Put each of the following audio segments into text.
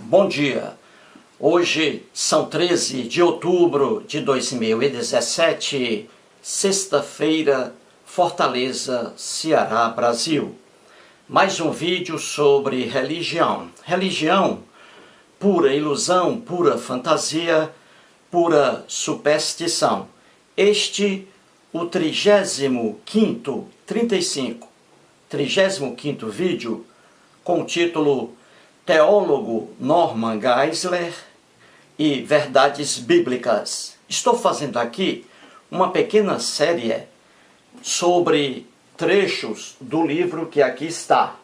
Bom dia, hoje são 13 de outubro de 2017, sexta-feira, Fortaleza, Ceará, Brasil. Mais um vídeo sobre religião. Religião, pura ilusão, pura fantasia, pura superstição. Este, o 35º vídeo, com o título Teólogo Norman Geisler e Verdades Bíblicas. Estou fazendo aqui uma pequena série sobre trechos do livro que aqui está.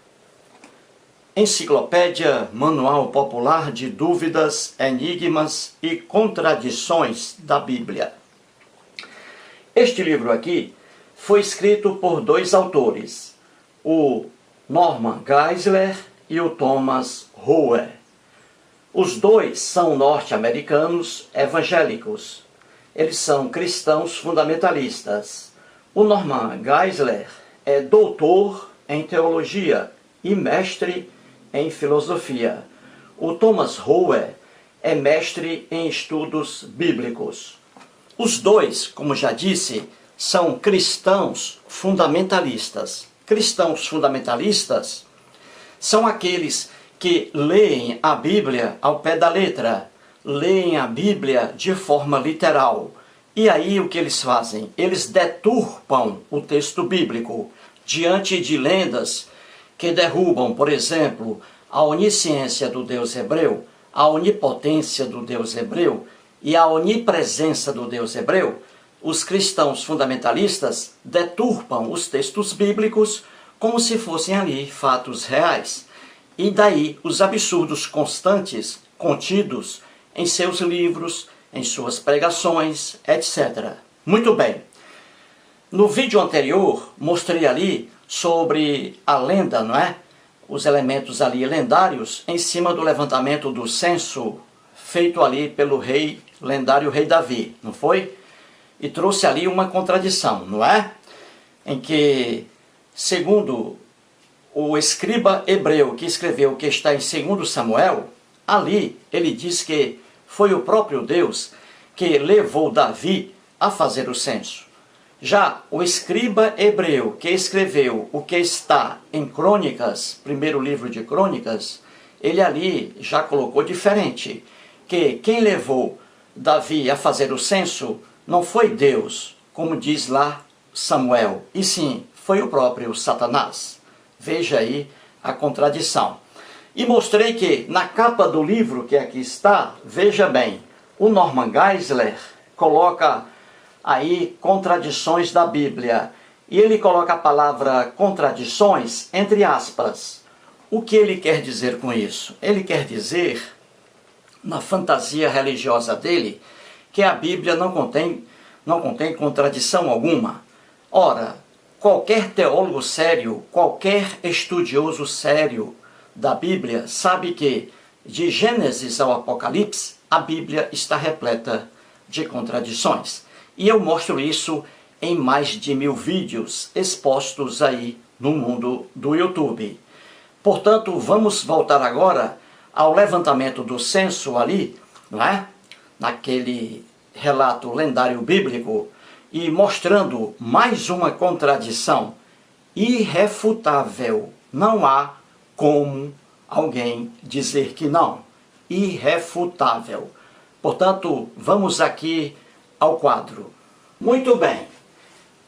Enciclopédia Manual Popular de Dúvidas, Enigmas e Contradições da Bíblia. Este livro aqui foi escrito por dois autores, o Norman Geisler e o Thomas Rowe. Os dois são norte-americanos evangélicos. Eles são cristãos fundamentalistas. O Norman Geisler é doutor em teologia e mestre em filosofia. O Thomas Rowe é mestre em estudos bíblicos. Os dois, como já disse, são cristãos fundamentalistas. Cristãos fundamentalistas são aqueles que leem a Bíblia ao pé da letra, leem a Bíblia de forma literal. E aí o que eles fazem? Eles deturpam o texto bíblico diante de lendas que derrubam, por exemplo, a onisciência do Deus hebreu, a onipotência do Deus hebreu e a onipresença do Deus hebreu. Os cristãos fundamentalistas deturpam os textos bíblicos como se fossem ali fatos reais. E daí os absurdos constantes contidos em seus livros, em suas pregações, etc. Muito bem. No vídeo anterior, mostrei ali sobre a lenda, não é? Os elementos ali lendários em cima do levantamento do censo feito ali pelo lendário rei Davi, não foi? E trouxe ali uma contradição, não é? Em que, segundo o escriba hebreu que escreveu o que está em 2 Samuel, ali ele diz que foi o próprio Deus que levou Davi a fazer o censo. Já o escriba hebreu que escreveu o que está em Crônicas, primeiro livro de Crônicas, ele ali já colocou diferente, que quem levou Davi a fazer o censo não foi Deus, como diz lá Samuel, e sim, foi o próprio Satanás. Veja aí a contradição. E mostrei que na capa do livro que aqui está, veja bem, o Norman Geisler coloca aí contradições da Bíblia. E ele coloca a palavra contradições entre aspas. O que ele quer dizer com isso? Ele quer dizer, na fantasia religiosa dele, que a Bíblia não contém contradição alguma. Ora, qualquer teólogo sério, qualquer estudioso sério da Bíblia sabe que, de Gênesis ao Apocalipse, a Bíblia está repleta de contradições. E eu mostro isso em mais de 1000 vídeos expostos aí no mundo do YouTube. Portanto, vamos voltar agora ao levantamento do censo ali, não é? Naquele relato lendário bíblico, e mostrando mais uma contradição irrefutável. Não há como alguém dizer que não. Irrefutável. Portanto, vamos aqui ao quadro. Muito bem.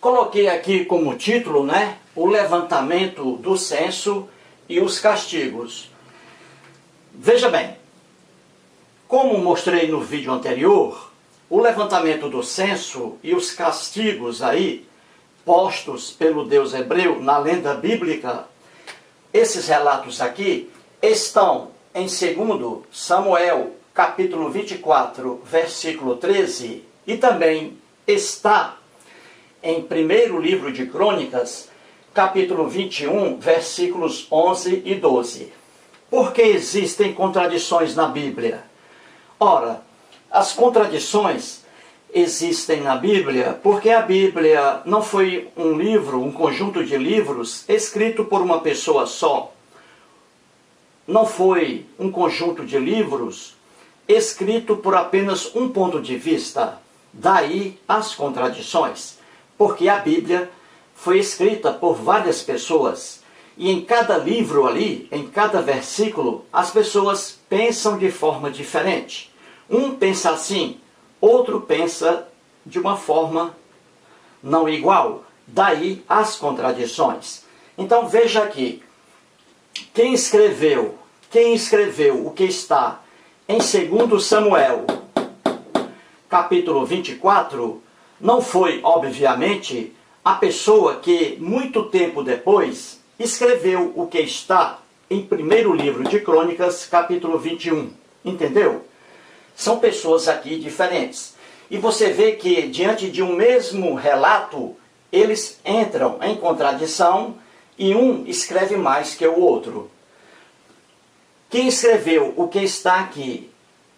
Coloquei aqui como título, né, o levantamento do censo e os castigos. Veja bem, como mostrei no vídeo anterior, o levantamento do censo e os castigos aí, postos pelo Deus hebreu na lenda bíblica, esses relatos aqui estão em 2 Samuel, capítulo 24, versículo 13, e também está em primeiro livro de Crônicas, capítulo 21, versículos 11 e 12. Por que existem contradições na Bíblia? Ora, as contradições existem na Bíblia porque a Bíblia não foi um livro, um conjunto de livros escrito por uma pessoa só. não foi um conjunto de livros escrito por apenas um ponto de vista. Daí as contradições, porque a Bíblia foi escrita por várias pessoas e em cada livro ali, em cada versículo, as pessoas pensam de forma diferente. Um pensa assim, outro pensa de uma forma não igual. Daí as contradições. Então veja aqui, quem escreveu o que está em 2 Samuel, capítulo 24, não foi, obviamente, a pessoa que, muito tempo depois, escreveu o que está em 1º livro de Crônicas, capítulo 21. Entendeu? São pessoas aqui diferentes. E você vê que, diante de um mesmo relato, eles entram em contradição e um escreve mais que o outro. Quem escreveu o que está aqui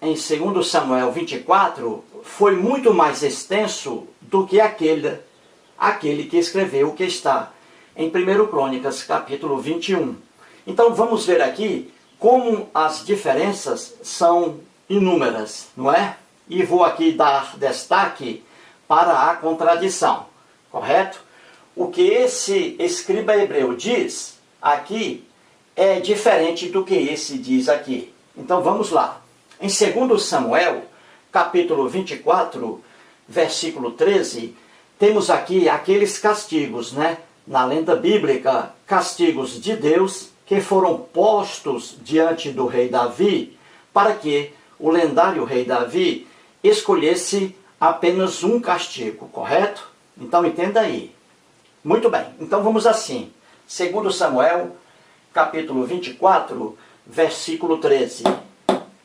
em 2 Samuel 24 foi muito mais extenso do que aquele que escreveu o que está em 1 Crônicas, capítulo 21. Então vamos ver aqui como as diferenças são inúmeras, não é? E vou aqui dar destaque para a contradição, correto? O que esse escriba hebreu diz aqui é diferente do que esse diz aqui. Então vamos lá. Em 2 Samuel, capítulo 24, versículo 13, temos aqui aqueles castigos, né? Na lenda bíblica, castigos de Deus que foram postos diante do rei Davi para que o lendário rei Davi escolhesse apenas um castigo, correto? Então entenda aí. Muito bem, então vamos assim. 2 Samuel, capítulo 24, versículo 13.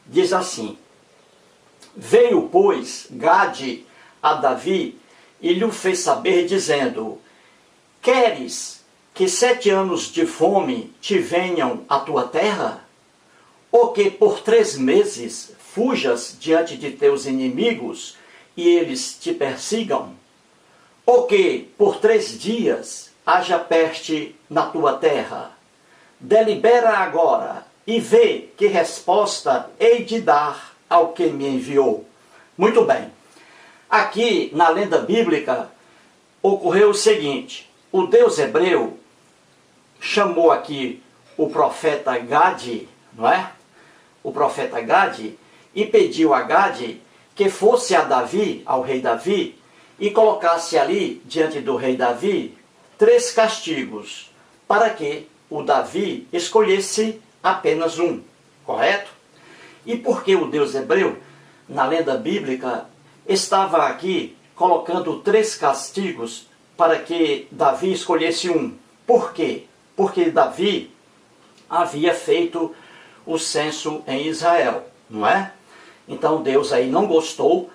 Diz assim: Veio, pois, Gade a Davi e lhe fez saber, dizendo: Queres que 7 anos de fome te venham à tua terra? Ou que por 3 meses fujas diante de teus inimigos e eles te persigam? Ou que por 3 dias haja peste na tua terra? Delibera agora e vê que resposta hei de dar ao que me enviou. Muito bem. Aqui na lenda bíblica ocorreu o seguinte: o Deus hebreu chamou aqui o profeta Gade, não é? O profeta Gade, e pediu a Gade que fosse a Davi, ao rei Davi, e colocasse ali, diante do rei Davi, 3 castigos, para que o Davi escolhesse apenas um, correto? E por que o Deus hebreu, na lenda bíblica, estava aqui colocando 3 castigos para que Davi escolhesse um? Por quê? Porque Davi havia feito o censo em Israel, não é? Então Deus aí não gostou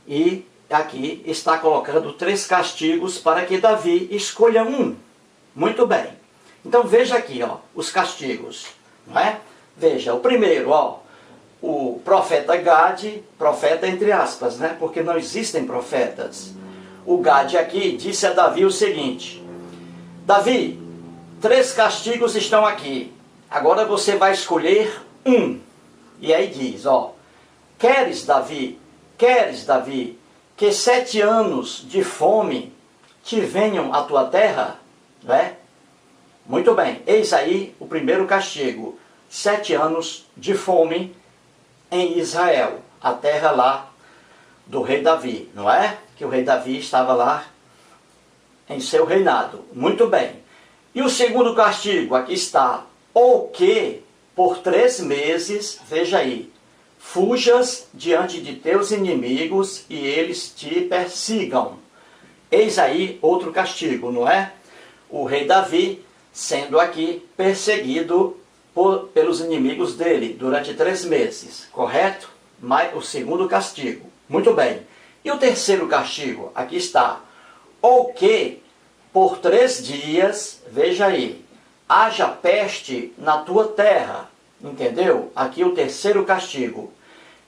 e aqui está colocando 3 castigos para que Davi escolha um. Muito bem. Então veja aqui, ó, os castigos, não é? Veja, o primeiro, ó, o profeta Gade, profeta entre aspas, né? Porque não existem profetas. O Gade aqui disse a Davi o seguinte: Davi, 3 castigos estão aqui. Agora você vai escolher um. E aí diz, ó: Queres, Davi, que 7 anos de fome te venham à tua terra? Não é? Muito bem, eis aí o primeiro castigo: 7 anos de fome em Israel, a terra lá do rei Davi, não é? Que o rei Davi estava lá em seu reinado. Muito bem. E o segundo castigo, aqui está: ou que por 3 meses, veja aí, fujas diante de teus inimigos e eles te persigam. Eis aí outro castigo, não é? O rei Davi sendo aqui perseguido pelos inimigos dele durante 3 meses, correto? Mas o segundo castigo. Muito bem. E o terceiro castigo? Aqui está: ou que por 3 dias, veja aí, haja peste na tua terra. Entendeu? Aqui o terceiro castigo.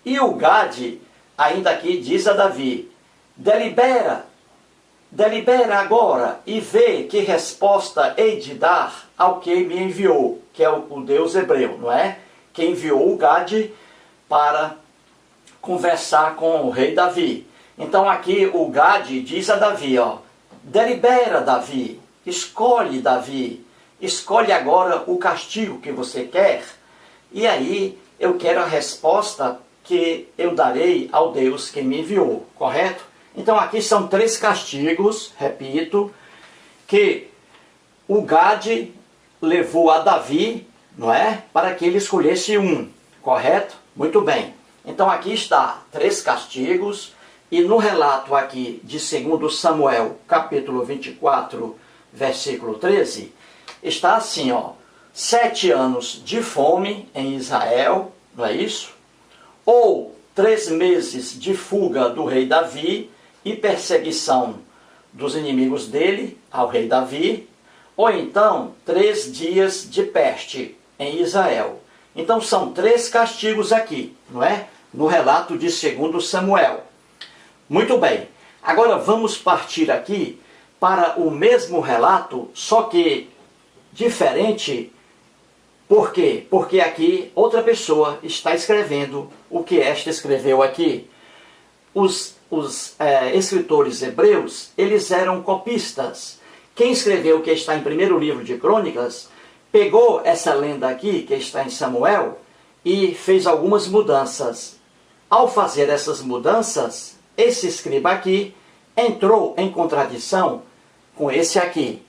E o Gade, ainda aqui, diz a Davi: delibera delibera agora e vê que resposta hei de dar ao que me enviou, que é o Deus hebreu, não é? Que enviou o Gade para conversar com o rei Davi. Então aqui o Gade diz a Davi, ó, delibera, Davi, escolhe, Davi, escolhe agora o castigo que você quer, e aí eu quero a resposta que eu darei ao Deus que me enviou, correto? Então aqui são 3 castigos, repito, que o Gade levou a Davi, não é? Para que ele escolhesse um, correto? Muito bem. Então aqui está 3 castigos, e no relato aqui de 2 Samuel, capítulo 24, versículo 13, está assim, ó, 7 anos de fome em Israel, não é isso? Ou 3 meses de fuga do rei Davi e perseguição dos inimigos dele ao rei Davi, ou então 3 dias de peste em Israel. Então são 3 castigos aqui, não é? No relato de 2 Samuel. Muito bem, agora vamos partir aqui para o mesmo relato, só que diferente. Por quê? Porque aqui outra pessoa está escrevendo o que esta escreveu aqui. Os escritores hebreus, eles eram copistas. Quem escreveu o que está em 1º livro de Crônicas, pegou essa lenda aqui, que está em Samuel, e fez algumas mudanças. Ao fazer essas mudanças, esse escriba aqui entrou em contradição com esse aqui.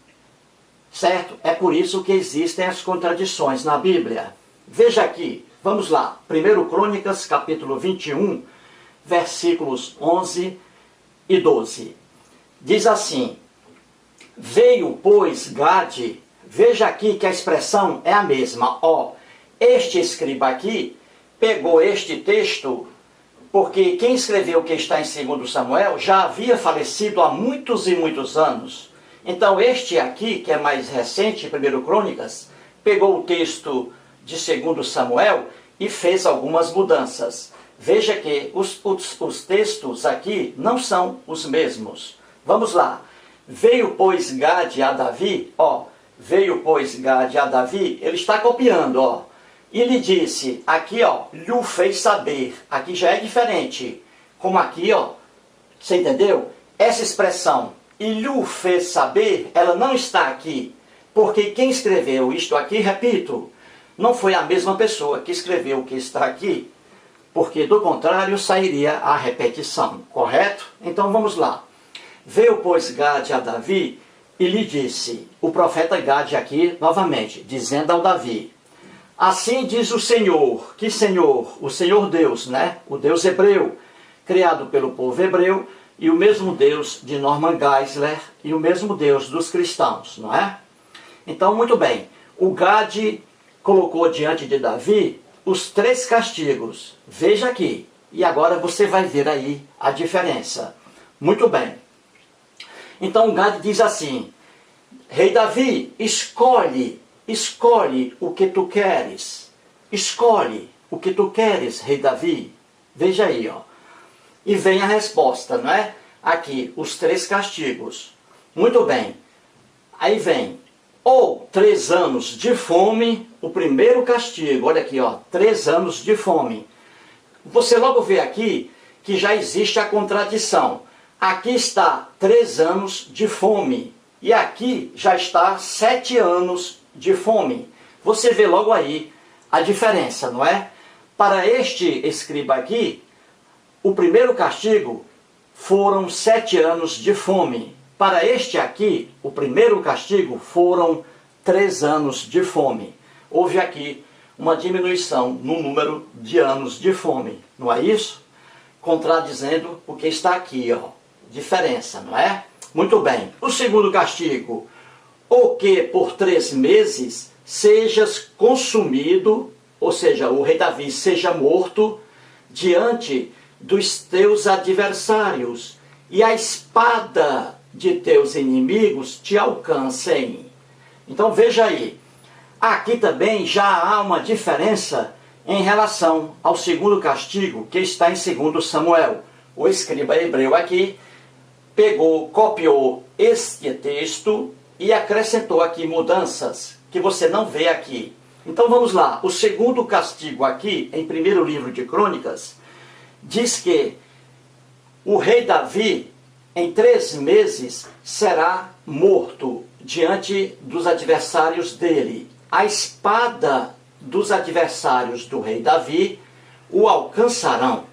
Certo? É por isso que existem as contradições na Bíblia. Veja aqui, vamos lá. 1 Crônicas, capítulo 21, versículos 11 e 12. Diz assim: veio, pois, Gade, veja aqui que a expressão é a mesma. Ó, este escriba aqui pegou este texto, porque quem escreveu o que está em 2 Samuel já havia falecido há muitos e muitos anos. Então este aqui, que é mais recente, 1 Crônicas, pegou o texto de 2 Samuel e fez algumas mudanças. Veja que os textos aqui não são os mesmos. Vamos lá. Veio, pois, Gade a Davi, ó, veio, pois, Gade a Davi, ele está copiando, ó. E lhe disse, aqui, ó, lhe fez saber. Aqui já é diferente. Como aqui, ó, você entendeu? Essa expressão, e lhe fez saber, ela não está aqui. Porque quem escreveu isto aqui, repito, não foi a mesma pessoa que escreveu o que está aqui. Porque, do contrário, sairia a repetição, correto? Então, vamos lá. Veio, pois, Gade a Davi e lhe disse, o profeta Gade aqui, novamente, dizendo ao Davi, assim diz o Senhor, que Senhor, o Senhor Deus, né? O Deus hebreu, criado pelo povo hebreu, e o mesmo Deus de Norman Geisler, e o mesmo Deus dos cristãos, não é? Então, muito bem, o Gade colocou diante de Davi os 3 castigos. Veja aqui, e agora você vai ver aí a diferença. Muito bem. Então o Gade diz assim, rei Davi, escolhe o que tu queres. Escolhe o que tu queres, rei Davi. Veja aí, ó. E vem a resposta, não é? Aqui, os 3 castigos. Muito bem. Aí vem, ou 3 anos de fome, o primeiro castigo. Olha aqui, ó, 3 anos de fome. Você logo vê aqui que já existe a contradição. Aqui está 3 anos de fome. E aqui já está 7 anos de fome. Você vê logo aí a diferença, não é? Para este escriba aqui, o primeiro castigo foram 7 anos de fome. Para este aqui, o primeiro castigo foram 3 anos de fome. Houve aqui uma diminuição no número de anos de fome, não é isso? Contradizendo o que está aqui, ó. Diferença, não é? Muito bem. O segundo castigo, o que por 3 meses sejas consumido, ou seja, o rei Davi seja morto diante dos teus adversários, e a espada de teus inimigos te alcancem. Então veja aí, aqui também já há uma diferença em relação ao segundo castigo que está em 2 Samuel. O escriba hebreu aqui pegou, copiou este texto e acrescentou aqui mudanças que você não vê aqui. Então vamos lá. O segundo castigo aqui, em primeiro livro de Crônicas, diz que o rei Davi, em 3 meses, será morto diante dos adversários dele. A espada dos adversários do rei Davi o alcançarão.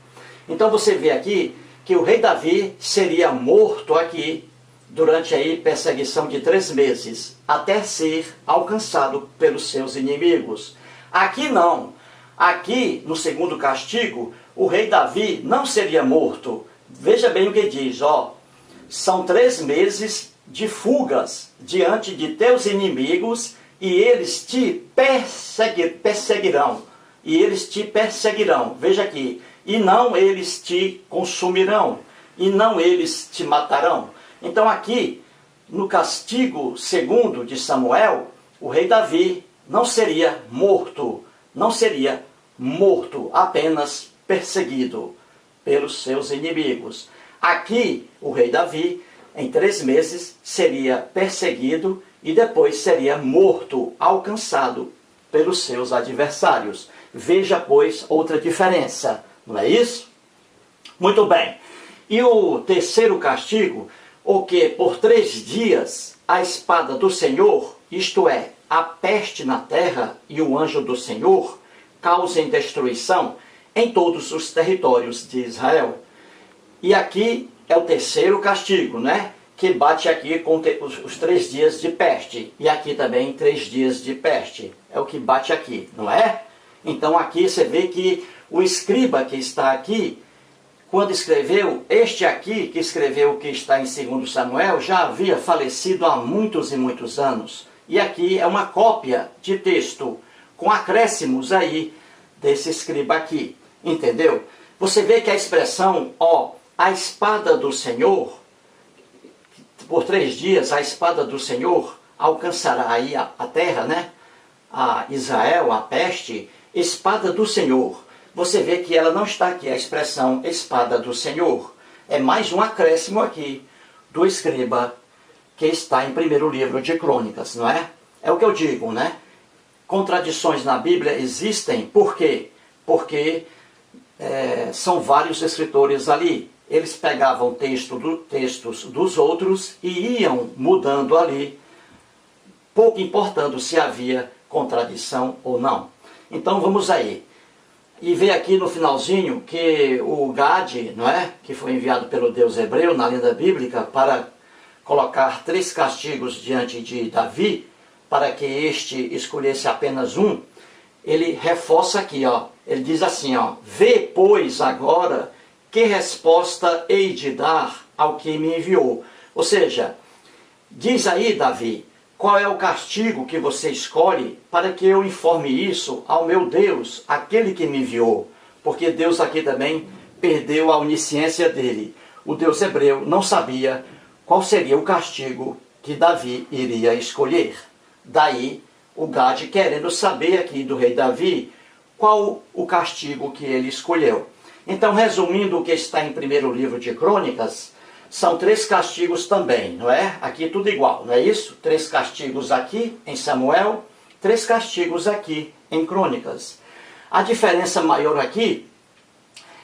Então você vê aqui que o rei Davi seria morto aqui durante aí perseguição de 3 meses, até ser alcançado pelos seus inimigos. Aqui não. Aqui, no segundo castigo, o rei Davi não seria morto. Veja bem o que diz, ó. São 3 meses de fugas diante de teus inimigos e eles te perseguirão. E eles te perseguirão. Veja aqui. E não eles te consumirão. E não eles te matarão. Então aqui, no castigo segundo de Samuel, o rei Davi não seria morto. Não seria morto, apenas perseguido pelos seus inimigos. Aqui, o rei Davi, em 3 meses, seria perseguido e depois seria morto, alcançado pelos seus adversários. Veja, pois, outra diferença, não é isso? Muito bem. E o terceiro castigo, o que por 3 dias a espada do Senhor, isto é, a peste na terra e o anjo do Senhor, causem destruição em todos os territórios de Israel. E aqui é o terceiro castigo, né? Que bate aqui com os 3 dias de peste. E aqui também 3 dias de peste. É o que bate aqui, não é? Então aqui você vê que o escriba que está aqui, quando escreveu, este aqui que escreveu o que está em 2 Samuel, já havia falecido há muitos e muitos anos. E aqui é uma cópia de texto, com acréscimos aí desse escriba aqui. Entendeu? Você vê que a expressão, ó, a espada do Senhor, por 3 dias a espada do Senhor alcançará aí a terra, né? A Israel, a peste, espada do Senhor. Você vê que ela não está aqui, a expressão espada do Senhor. É mais um acréscimo aqui do escriba que está em primeiro livro de Crônicas, não é? É o que eu digo, né? Contradições na Bíblia existem, por quê? Porque são vários escritores ali. Eles pegavam textos dos outros e iam mudando ali, pouco importando se havia contradição ou não. Então vamos aí. E vê aqui no finalzinho que o Gade, não é? Que foi enviado pelo Deus hebreu na lenda bíblica para colocar 3 castigos diante de Davi, para que este escolhesse apenas um. Ele reforça aqui, ó. Ele diz assim, ó: vê, pois, agora que resposta hei de dar ao que me enviou. Ou seja, diz aí, Davi, qual é o castigo que você escolhe para que eu informe isso ao meu Deus, aquele que me enviou. Porque Deus aqui também perdeu a onisciência dele. O Deus hebreu não sabia qual seria o castigo que Davi iria escolher. Daí o Gade querendo saber aqui do rei Davi qual o castigo que ele escolheu. Então, resumindo o que está em primeiro livro de Crônicas, são 3 castigos também, não é? Aqui tudo igual, não é isso? 3 castigos aqui em Samuel, 3 castigos aqui em Crônicas. A diferença maior aqui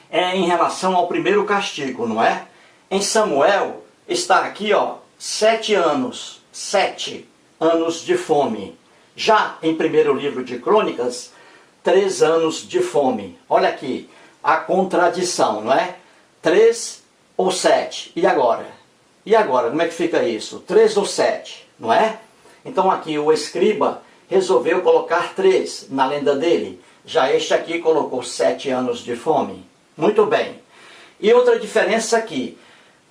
é em relação ao primeiro castigo, não é? Em Samuel está aqui, ó, 7 anos, 7 anos de fome. Já em primeiro livro de Crônicas, 3 anos de fome. Olha aqui a contradição, não é? 3 ou 7. E agora? E agora, como é que fica isso? 3 ou 7, não é? Então aqui o escriba resolveu colocar 3 na lenda dele. Já este aqui colocou 7 anos de fome. Muito bem. E outra diferença aqui.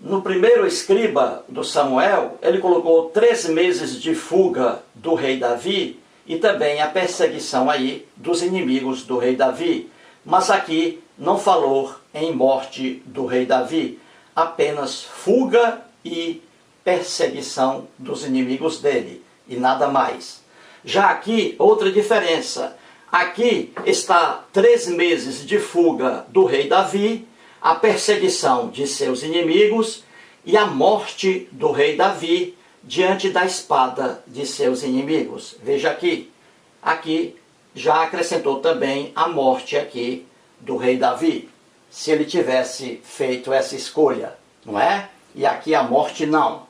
No primeiro escriba do Samuel, ele colocou 3 meses de fuga do rei Davi e também a perseguição aí dos inimigos do rei Davi. Mas aqui não falou em morte do rei Davi, apenas fuga e perseguição dos inimigos dele, e nada mais. Já aqui, outra diferença. Aqui está 3 meses de fuga do rei Davi, a perseguição de seus inimigos e a morte do rei Davi diante da espada de seus inimigos. Veja aqui já acrescentou também a morte aqui do rei Davi, se ele tivesse feito essa escolha, não é? E aqui a morte não.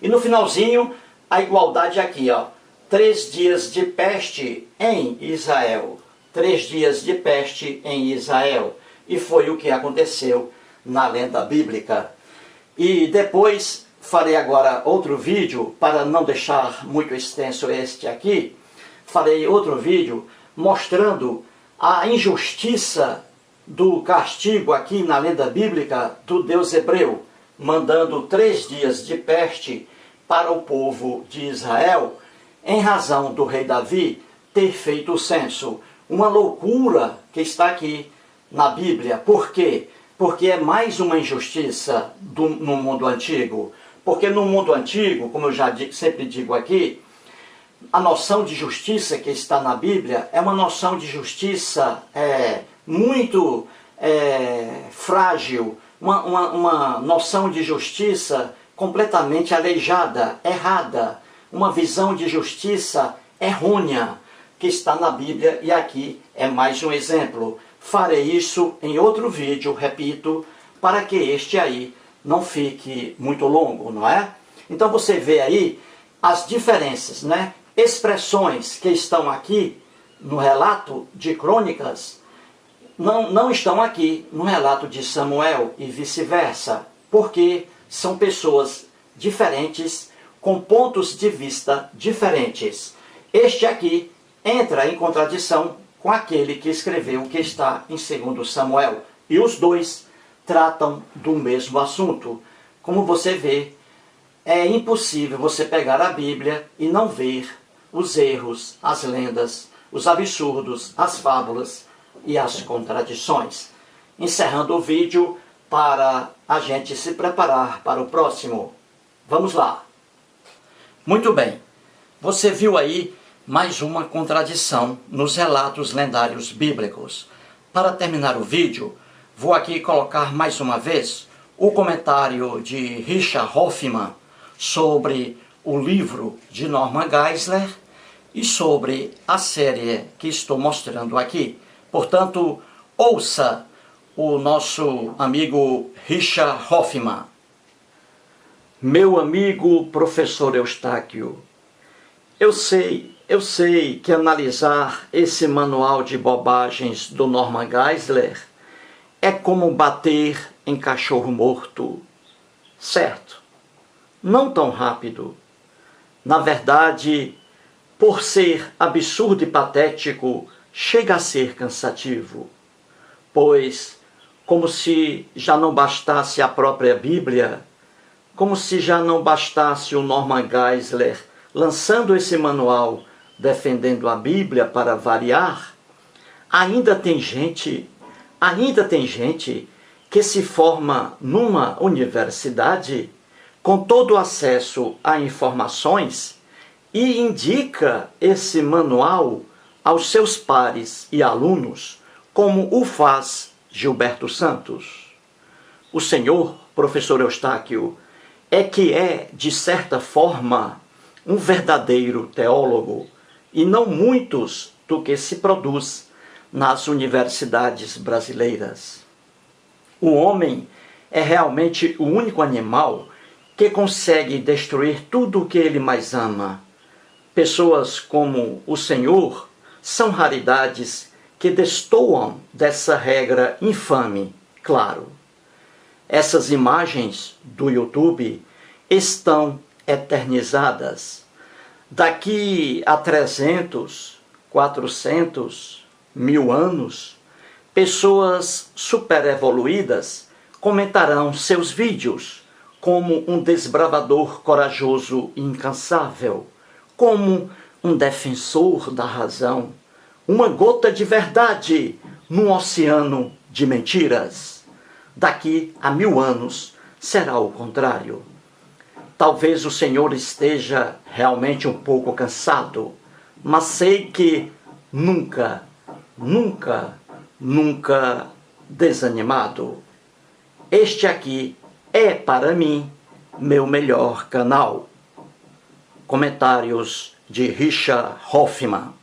E no finalzinho, a igualdade aqui, ó, 3 dias de peste em Israel. 3 dias de peste em Israel. E foi o que aconteceu na lenda bíblica. E depois farei agora outro vídeo, para não deixar muito extenso este aqui, farei outro vídeo mostrando a injustiça do castigo aqui na lenda bíblica do Deus hebreu, mandando 3 dias de peste para o povo de Israel, em razão do rei Davi ter feito o censo. Uma loucura que está aqui na Bíblia. Por quê? Porque é mais uma injustiça no mundo antigo. Porque no mundo antigo, como eu já sempre digo aqui, a noção de justiça que está na Bíblia é uma noção de justiça muito frágil, uma noção de justiça completamente aleijada, errada, uma visão de justiça errônea que está na Bíblia, e aqui é mais um exemplo. Farei isso em outro vídeo, repito, para que este aí não fique muito longo, não é? Então você vê aí as diferenças, né? Expressões que estão aqui no relato de Crônicas não estão aqui no relato de Samuel e vice-versa, porque são pessoas diferentes, com pontos de vista diferentes. Este aqui entra em contradição com aquele que escreveu o que está em 2 Samuel. E os dois tratam do mesmo assunto. Como você vê, é impossível você pegar a Bíblia e não ver os erros, as lendas, os absurdos, as fábulas e as contradições. Encerrando o vídeo para a gente se preparar para o próximo. Vamos lá. Muito bem. Você viu aí mais uma contradição nos relatos lendários bíblicos. Para terminar o vídeo, vou aqui colocar mais uma vez o comentário de Richard Hoffman sobre o livro de Norman Geisler e sobre a série que estou mostrando aqui. Portanto, ouça o nosso amigo Richard Hoffman. Meu amigo professor Eustáquio, eu sei que analisar esse manual de bobagens do Norman Geisler é como bater em cachorro morto. Certo, não tão rápido. Na verdade, por ser absurdo e patético, chega a ser cansativo. Pois, como se já não bastasse a própria Bíblia, como se já não bastasse o Norman Geisler lançando esse manual defendendo a Bíblia para variar, ainda tem gente que se forma numa universidade com todo o acesso a informações e indica esse manual aos seus pares e alunos, como o faz Gilberto Santos. O senhor, professor Eustáquio, de certa forma, um verdadeiro teólogo, e não muitos do que se produz nas universidades brasileiras. O homem é realmente o único animal que consegue destruir tudo o que ele mais ama. Pessoas como o Senhor são raridades que destoam dessa regra infame, claro. Essas imagens do YouTube estão eternizadas. Daqui a 300, 400, 1000 anos, pessoas superevoluídas comentarão seus vídeos como um desbravador corajoso e incansável, como um defensor da razão, uma gota de verdade num oceano de mentiras. Daqui a 1000 anos será o contrário. Talvez o Senhor esteja realmente um pouco cansado, mas sei que nunca desanimado. Este aqui é para mim meu melhor canal. Comentários de Richard Hoffman.